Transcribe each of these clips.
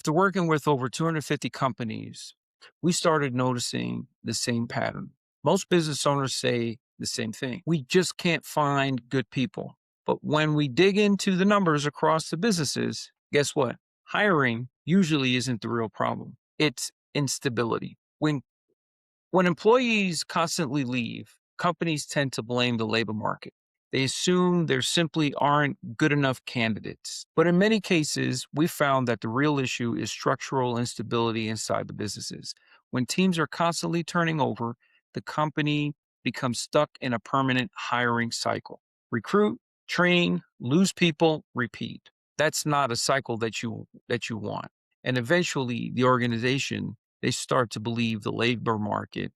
After working with over 250 companies, we started noticing the same pattern. Most business owners say the same thing. We just can't find good people. But when we dig into the numbers across the businesses, guess what? Hiring usually isn't the real problem. It's instability. When employees constantly leave, companies tend to blame the labor market. They assume there simply aren't good enough candidates. But in many cases, we found that the real issue is structural instability inside the businesses. When teams are constantly turning over, the company becomes stuck in a permanent hiring cycle. Recruit, train, lose people, repeat. That's not a cycle that you want. And eventually the organization, they start to believe the labor market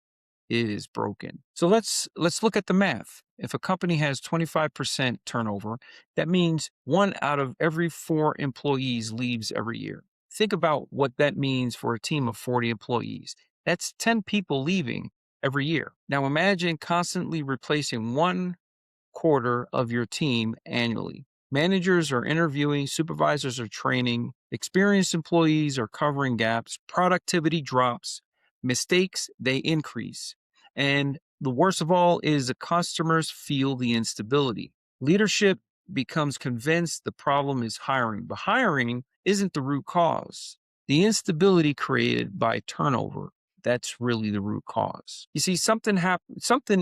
is broken. So let's look at the math. If a company has 25% turnover, that means 1 out of every 4 employees leaves every year. Think about what that means for a team of 40 employees. That's 10 people leaving every year. Now imagine constantly replacing 1/4 of your team annually. Managers are interviewing, supervisors are training, experienced employees are covering gaps, productivity drops, mistakes they increase. And the worst of all is the customers feel the instability. Leadership becomes convinced the problem is hiring, but hiring isn't the root cause. The instability created by turnover, that's really the root cause. You see, something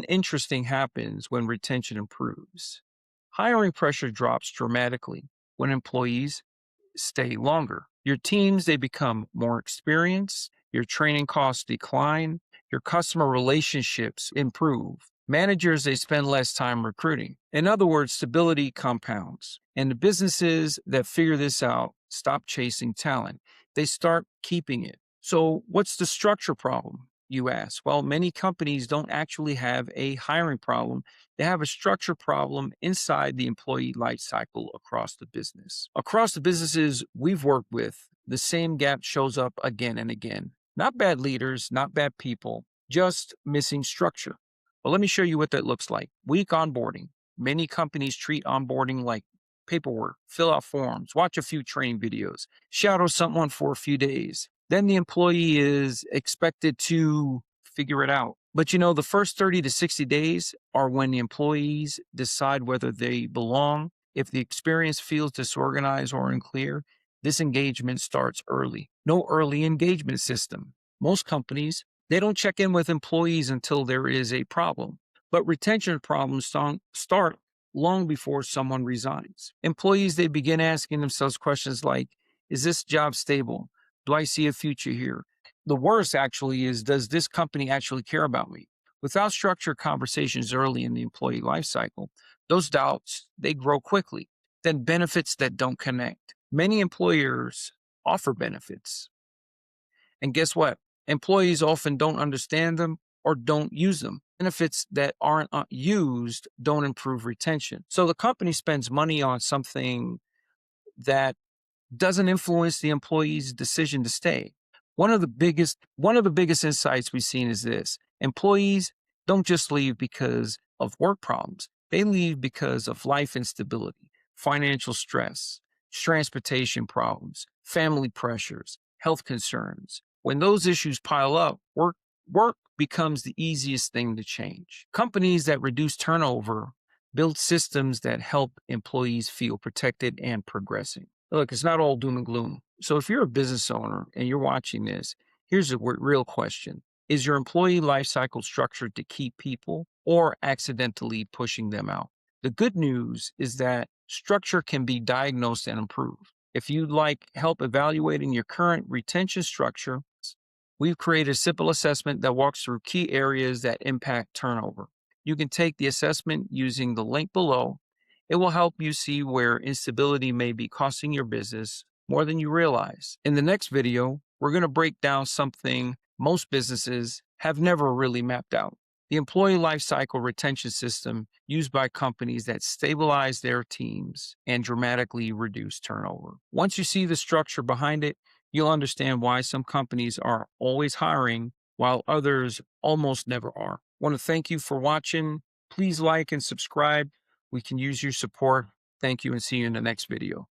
interesting happens when retention improves. Hiring pressure drops dramatically when employees stay longer. Your teams, they become more experienced, your training costs decline, your customer relationships improve. Managers, they spend less time recruiting. In other words, stability compounds. And the businesses that figure this out stop chasing talent. They start keeping it. So, what's the structure problem, you ask? Well, many companies don't actually have a hiring problem. They have a structure problem inside the employee life cycle across the business. Across the businesses we've worked with, the same gap shows up again and again. Not bad leaders, not bad people, just missing structure. Well, let me show you what that looks like. Weak onboarding. Many companies treat onboarding like paperwork, fill out forms, watch a few training videos, shadow someone for a few days. Then the employee is expected to figure it out. But the first 30 to 60 days are when the employees decide whether they belong. If the experience feels disorganized or unclear, this engagement starts early. No early engagement system. Most companies, they don't check in with employees until there is a problem. But retention problems don't start long before someone resigns. Employees, they begin asking themselves questions like, is this job stable? Do I see a future here? The worst actually is, does this company actually care about me? Without structured conversations early in the employee life cycle, those doubts, they grow quickly. Then benefits that don't connect. Many employers offer benefits. And guess what? Employees often don't understand them or don't use them. Benefits that aren't used don't improve retention. So the company spends money on something that doesn't influence the employee's decision to stay. One of the biggest insights we've seen is this. Employees don't just leave because of work problems. They leave because of life instability, financial stress, transportation problems, family pressures, health concerns. When those issues pile up, work becomes the easiest thing to change. Companies that reduce turnover build systems that help employees feel protected and progressing. Look, it's not all doom and gloom. So if you're a business owner and you're watching this, here's a real question. Is your employee life cycle structured to keep people or accidentally pushing them out? The good news is that structure can be diagnosed and improved. If you'd like help evaluating your current retention structure, we've created a simple assessment that walks through key areas that impact turnover. You can take the assessment using the link below. It will help you see where instability may be costing your business more than you realize. In the next video, we're going to break down something most businesses have never really mapped out: the employee lifecycle retention system used by companies that stabilize their teams and dramatically reduce turnover. Once you see the structure behind it, you'll understand why some companies are always hiring while others almost never are. I want to thank you for watching. Please like and subscribe. We can use your support. Thank you, and see you in the next video.